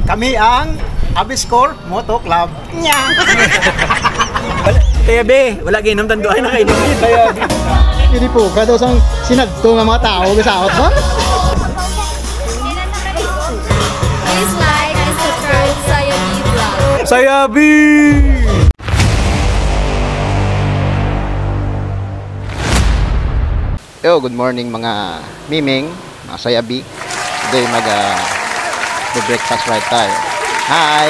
Kami ang Abiscore Moto Club. Nya. Kaya be, wala ginom tanduan na kayo. Kaya hindi po kada sang sinadto nga mga tao bisaot ba? Please like and subscribe sa Yabi Vlog. Sayabi! Yo, good morning mga miming, mga sayabi. Today breakfast right tayo. Hi!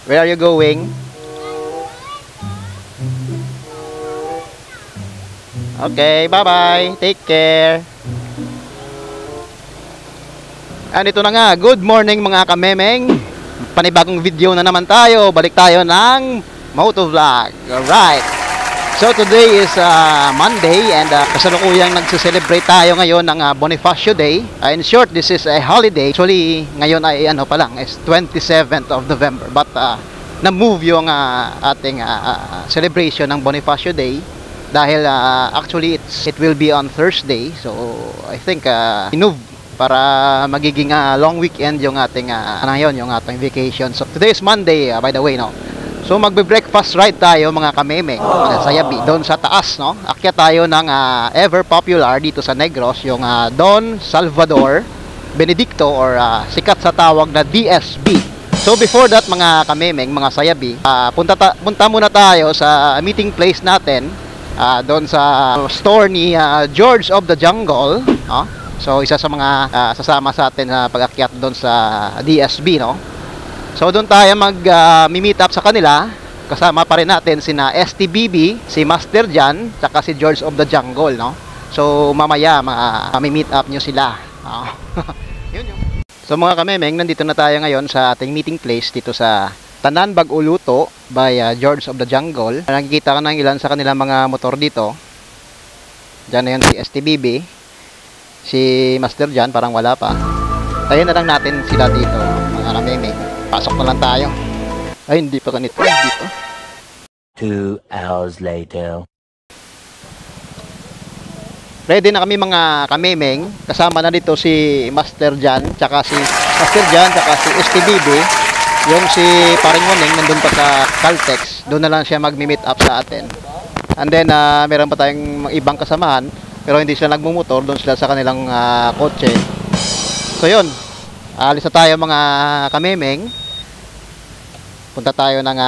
Where are you going? Okay, bye-bye. Take care. Andito na nga. Good morning mga kamemeng. Panibagong video na naman tayo. Balik tayo ng motovlog. Alright. So today is Monday and kasalukuyang nagse-celebrate tayo ngayon ng Bonifacio Day. In short, this is a holiday. Actually, ngayon ay ano pa lang, is 27th of November. But na-move yung ating celebration ng Bonifacio Day dahil actually it will be on Thursday. So I think move para magiging long weekend yung ating yung ating vacation. So today is Monday, by the way, no. So magbe-breakfast ride tayo mga kamemeng sa Yabi, doon sa taas, no? Akyat tayo ng ever popular dito sa Negros, yung Don Salvador Benedicto or sikat sa tawag na DSB. So before that mga kamemeng, mga sayabi, punta muna tayo sa meeting place natin, doon sa store ni George of the Jungle, no? So isa sa mga sasama sa atin na pag-akyat doon sa DSB, no? So doon tayo mag-meet up sa kanila. Kasama pa rin natin sina STBB, si Master Jan, saka si George of the Jungle, no? So mamaya meet up nyo sila. Yun. So mga kamemeng, nandito na tayo ngayon sa ating meeting place dito sa Tanan Baguluto by George of the Jungle. Nakikita ka ng ilan sa kanilang mga motor dito. Diyan na yun si STBB. Si Master Jan parang wala pa. Tayo na lang natin sila dito mga kamemeng. Pasok na lang tayo. Ay, hindi pa ganito. Dito. 2 hours later. Ready na kami mga kamemeng. Kasama na dito si Master Jan, tsaka si STBB. Yung si Paring Waneng nandun pa sa Caltex. Doon na lang siya mag-meet up sa atin. And then, meron pa tayong ibang kasamahan. Pero hindi sila nagmumotor. Doon sila sa kanilang kotse. So, yun. Alis na tayo mga kamemeng. Punta tayo ng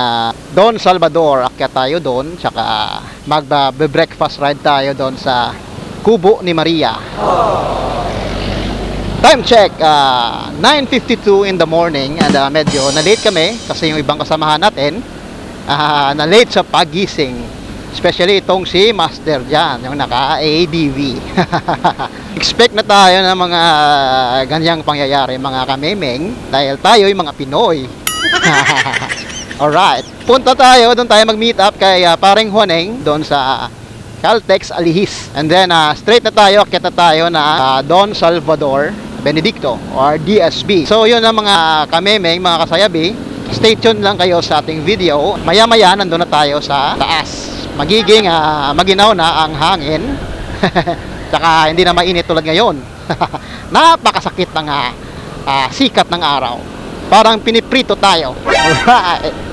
Don Salvador. Akyat tayo doon. Tsaka mag-breakfast ride tayo doon sa Kubo ni Maria. Time check, 9:52 in the morning. And medyo na-late kami kasi yung ibang kasamahan natin na-late sa pagising. Especially itong si Master Jan, yung naka-ADV. Expect na tayo ng mga ganyang pangyayari mga kamemeng dahil tayo yung mga Pinoy. Alright, punta tayo, doon tayo mag-meet up kay Paring Waneng doon sa Caltex Alihis. And then straight na tayo, akyat na tayo na Don Salvador Benedicto or DSB. So yun ang mga kamemeng, mga kasayabi. Stay tuned lang kayo sa ating video. Maya-maya nandun na tayo sa taas. Magiging maginaw na ang hangin. Tsaka hindi na mainit tulad ngayon. Napakasakit ng sikat ng araw. Parang piniprito tayo. Alright.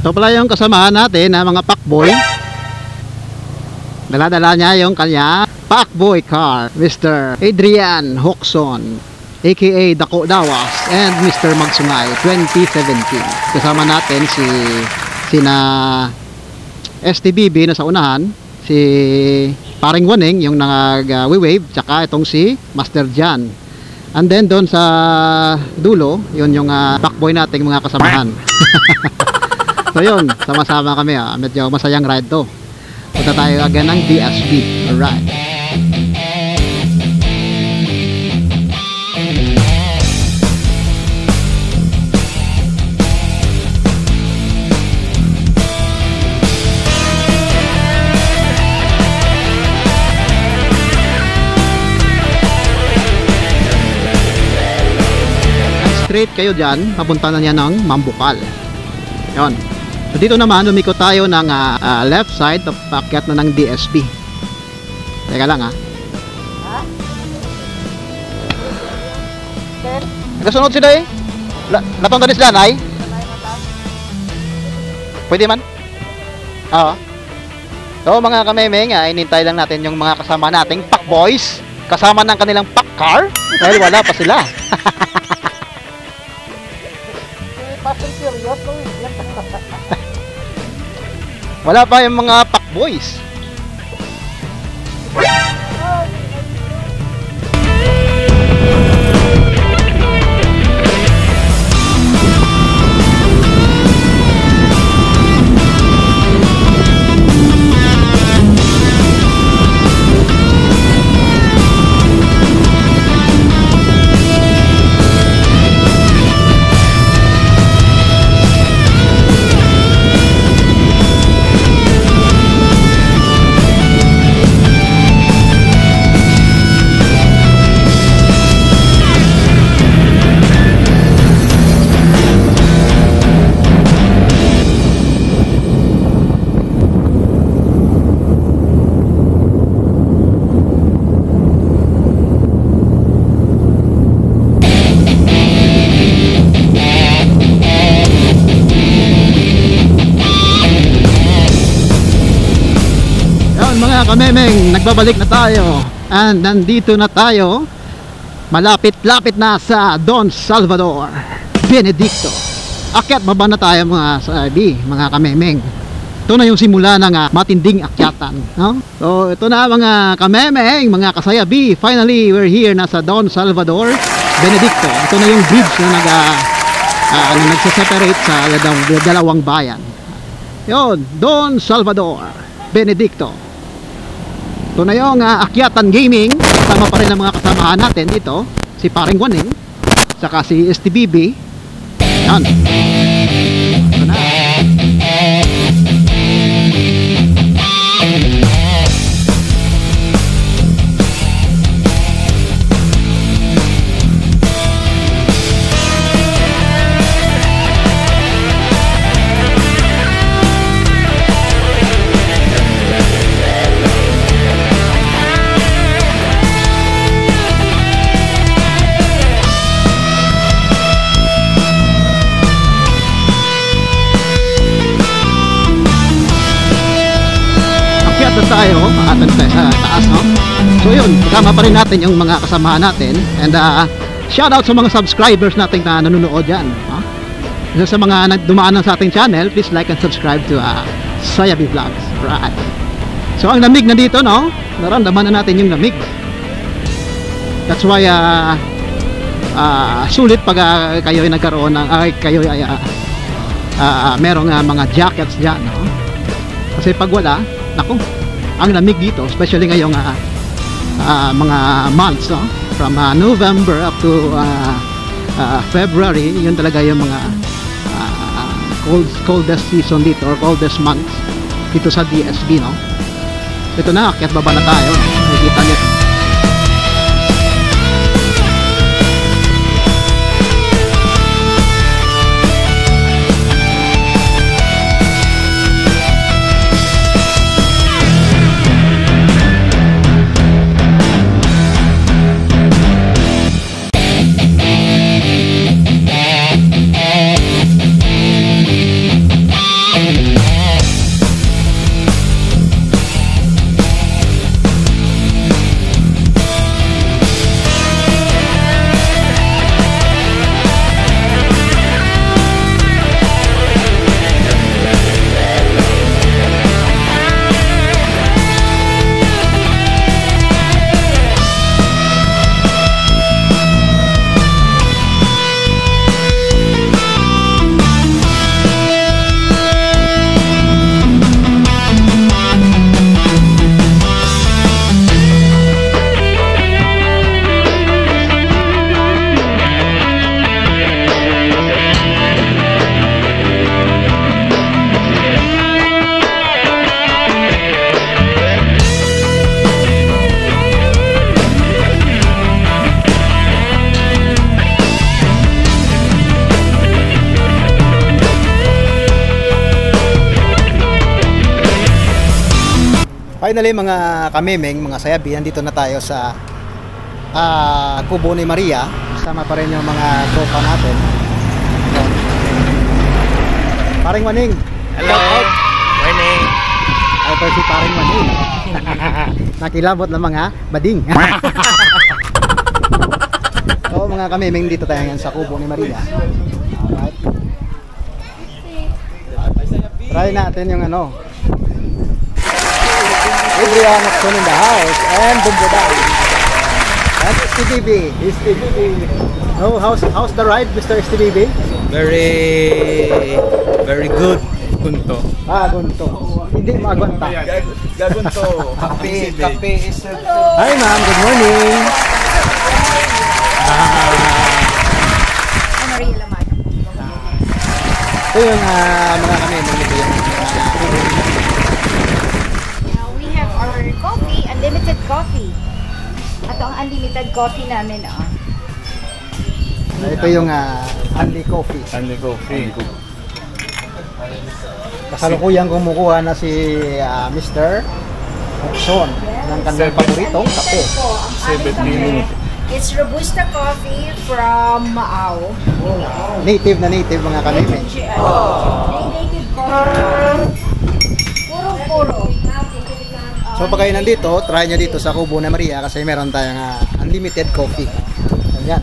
Ito pala yung kasamahan natin na mga pakboy. Dala-dala niya yung kanya pakboy car, Mr. Adrian Hoxon, aka Dako Dawas, and Mr. Magsungay 2017. Kasama natin sina STBB na sa unahan, si Paring Waneng yung nag-wave, tsaka itong si Master Jan. And then doon sa dulo, yun yung backboy nating mga kasamahan. So yun, sama-sama kami. Medyo masayang ride to. Punta tayo agad ng DSB. Alright. Straight kayo dyan, papunta na niya ng Mambukal. Yun. So dito naman, umikot tayo ng left side, pakyat na ng DSB. Teka lang Nagasunod sila eh. Latong tanis lang ay? Pwede man? Oo. So mga kamemeng, inintay lang natin yung mga kasama nating pack boys. Kasama ng kanilang pack car. Dahil wala pa sila. Wala pa yung mga pack boys. Kamemeng, nagbabalik na tayo and nandito na tayo, malapit-lapit na sa Don Salvador Benedicto. Akyat baba na tayo mga kamemeng. Ito na yung simula ng matinding akyatan, no? So ito na mga kamemeng, mga kasayabi, finally we're here na sa Don Salvador Benedicto. Ito na yung bridge na nagse-separate sa dalawang bayan. Yon, Don Salvador Benedicto. Ito na yung Akyatan Gaming. Kasama pa rin ang mga kasamahan natin dito, si Paring Guaning, saka si STBB. Yan. Ito na. Tayo sa taas, no? So yun, kasama pa rin natin yung mga kasamahan natin. And shout out sa mga subscribers natin na nanonood dyan, no? So, sa mga dumaan sa ating channel, please like and subscribe to Sayabi Vlogs. Right. So ang lamig na dito, no? Naramdaman na natin yung lamig. That's why sulit pag kayo ay nagkaroon ng kayo ay merong mga jackets dyan, no? Kasi pag wala, naku, ang lamig dito, especially ngayong mga months, no? From November up to February, yun talaga yung mga coldest season dito, or coldest months dito sa DSB, no? Ito na, akyat baba na tayo, nakikita niyo. Finally mga kamemeng, mga sayabi, nandito na tayo sa Kubo ni Maria. Kasama pa rin yung mga tropa natin. Paring Maning. Hello. Morning. Ay, ito si Paring Maning. Nakilabot ng mga bading. So mga kamemeng, dito tayo ngayon sa Kubo ni Maria. Alright. Try natin yung ano. Adrian Action in the house and Bumbuday. That's STBB. STBB. Oh, how's the ride, Mr. STBB? Very good. Punto. Gunto. Hindi magwanta. Gagunto. Kape is Hi ma'am, good morning. Maria Laman. Ito yung mga kami, ito yung Now we have our coffee, unlimited coffee. Ito ang unlimited coffee namin. ito yung Anli Coffee. Sunday coffee. Kasalukuyang kumukuha na si Mr. Okson ng kanyang paboritong kape. 17. It's Robusta coffee from Macau. Native na native mga kanime. Native coffee. Puro. So pag kayo nandito, try nyo dito sa Kubo ni Maria kasi meron tayong unlimited coffee. Ayan.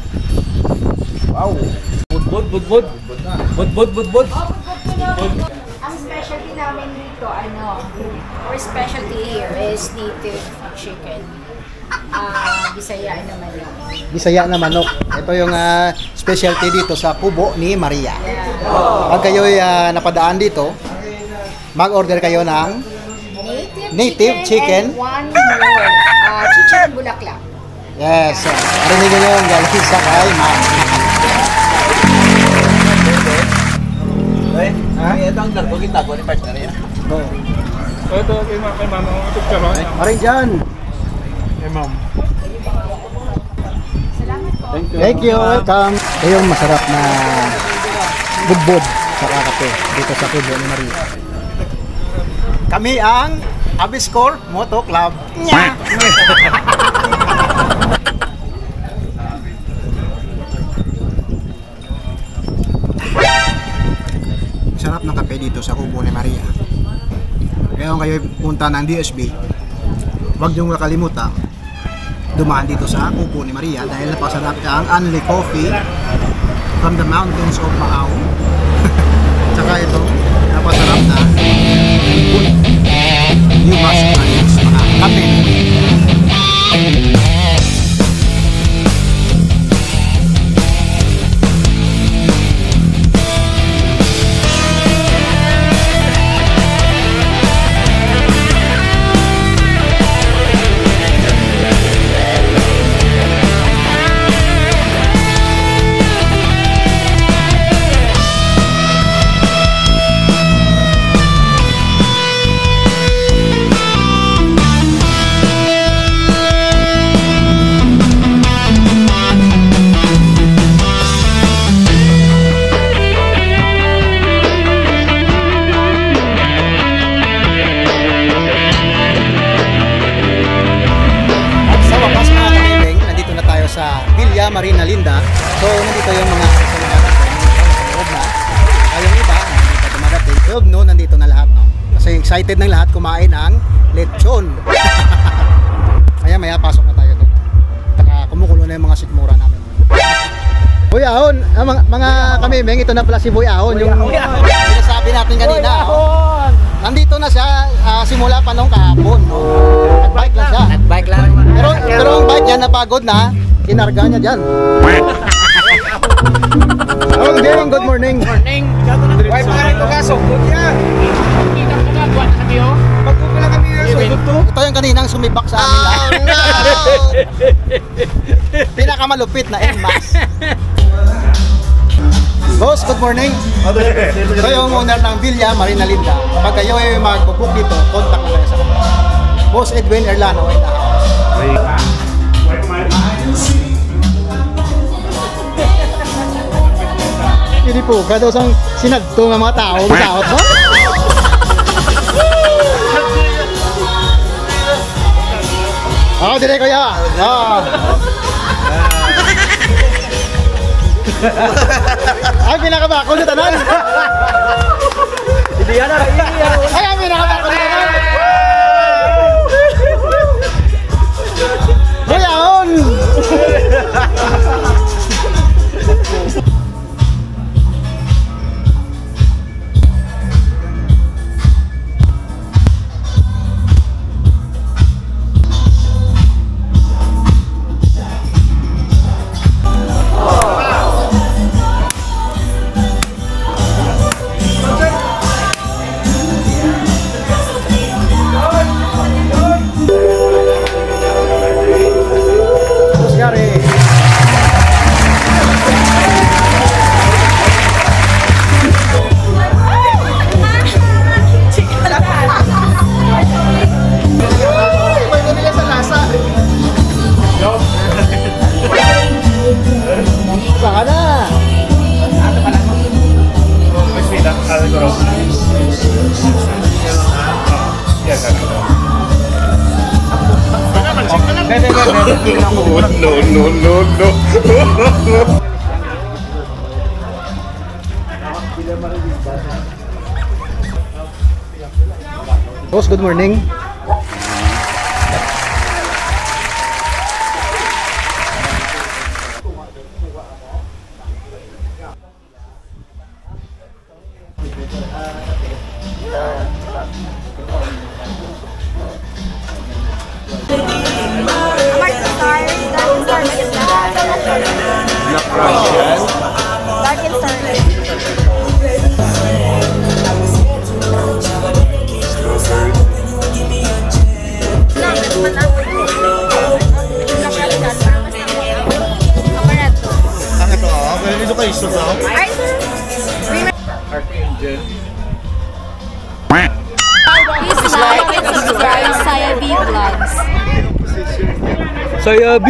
Wow. Bud. Ang specialty namin dito, our specialty here is native chicken. Bisaya naman yun. Bisaya na manok. Ito yung specialty dito sa Kubo ni Maria. Pag kayo'y napadaan dito, mag-order kayo ng native chicken. And one more, chicharon bulaklak. Yes. Arinig nyo yung galing sa kay ma'am. Ito ang darbo kita ko ni partner yan. Oh. Ito kay mama ang picture. Maring dyan. Hey ma'am. Salamat po. Thank you. Welcome. Ito yung masarap na budbud sa kakape dito sa Kubo ni Maria. Kami ang Abiscore Moto Club. Nya! Sarap ng kape dito sa Kubo ni Maria. Kaya kung kayo punta ng DSB, huwag niyong kakalimutan dumaan dito sa Kubo ni Maria dahil napasarap ka ang Anli Coffee from the mountains of Macau. Tsaka ito, napasarap na you must try this mga kape. Marina Linda. So nandito yung mga kasama natin sa loob na. Yung iba nandito dumadating. 12 noon nandito na lahat, no? Kasi excited ng lahat kumain ng lechon. Maya pasok na tayo doon. Saka kumukulo na yung mga sikmura namin. Boy Ahon, mga kamemeng, ito na pala si Boy Ahon, yung sinasabi natin kanina. Oh. Nandito na siya simula pa nung kahapon, no? Nag-bike lang siya. Nag-bike lang. Pero ang bike niya napagod na. Kinarga niya dyan. Good morning. Morning. Why pa rin ko kaso? Kita ko nga buwan kami oh. Pagkukula kami ito yung kaninang sumibak sa amin. Oh no! Pinakamalupit na Enmax. Boss, good morning. Ito yung owner ng Villa Marina Linda. Pag kayo ay mag-book dito, contact na kayo sa kanila. Boss Edwin Erlano in the house. Hindi po, kada isang sinagto ng mga tao, masahot mo? dire kuya. Oh. Ay, pinakabako na tanan. Hindi yan na. Ay, ang pinakabako na tanan. Kuyaon. No. Boss, good morning. Dark and Starlight. Ang ito pero dito kayo isa daw. Ay, sir. Archangel. Please like and subscribe Saya B Vlogs. Saya B!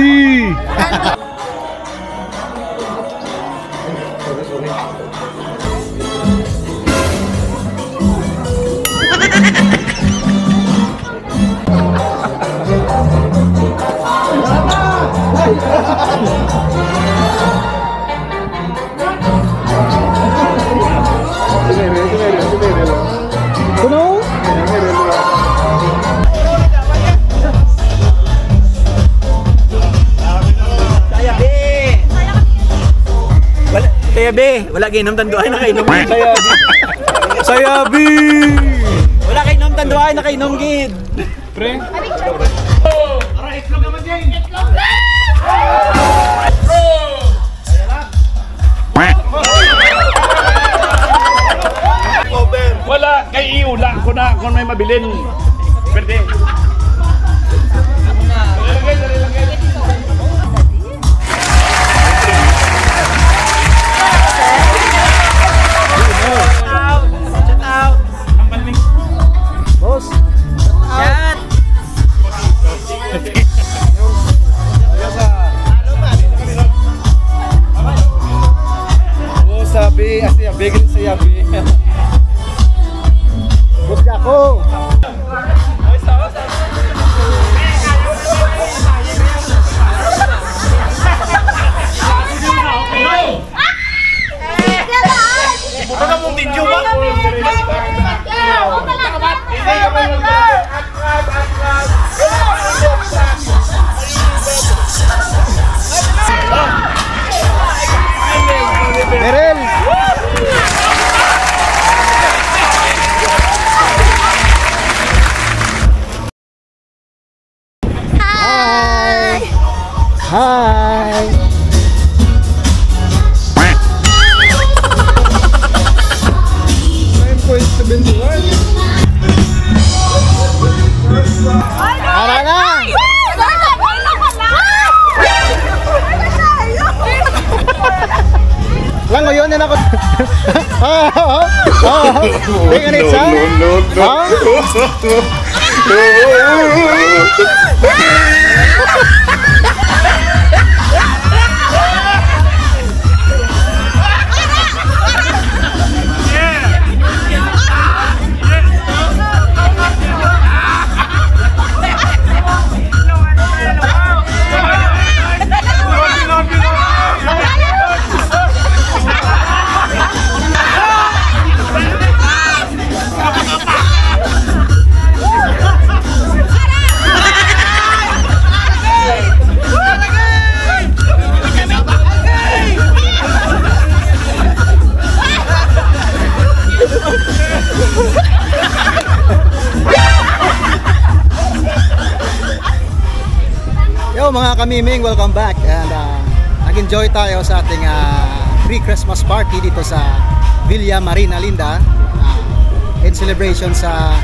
Kuno? Saya B! Wala kainom tanduay na kainom. Saya B! Saya B! Wala kainom tanduay na kainom gid. Pre? Ara itlog naman din. Itlog! Wala kay iula ko na kung may mabilin. Pwede. Boss. Oh, sabi, saya B, saya B. Boss Jaco. Ano mong video ba? Meryl. Hi. Hi. Ara na. Lang ngayon na ako. Tingnan isa. mga kamiming, welcome back. And nag-enjoy tayo sa ating pre-Christmas party dito sa Villa Marina Linda in celebration sa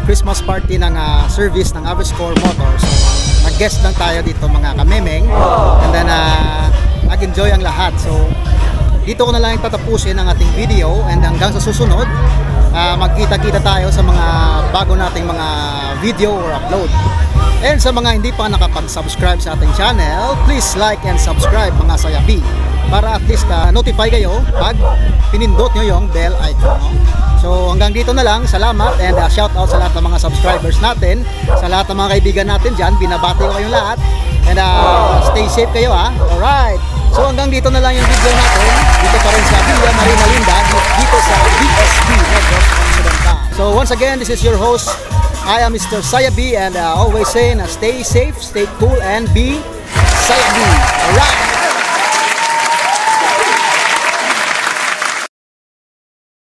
Christmas party ng service ng Aviscore Motors. So, nag-guest lang tayo dito mga kamiming. And then nag-enjoy ang lahat. So dito ko na lang tatapusin ang ating video, and hanggang sa susunod magkita-kita tayo sa mga bago nating mga video or upload. And sa mga hindi pa nakapag-subscribe sa ating channel, please like and subscribe mga Sayabi, para at least notify kayo pag pinindot nyo yung bell icon, no? So hanggang dito na lang, salamat, and shout out sa lahat ng mga subscribers natin, sa lahat ng mga kaibigan natin dyan, binabati ko kayong lahat, and stay safe kayo alright. So hanggang dito na lang yung video natin, dito pa rin sa Villa Marina Linda, dito sa BSB Negros Occidental. So once again, this is your host, I am Mr. Sayabi, and always saying stay safe, stay cool, and be Sayabi. Alright!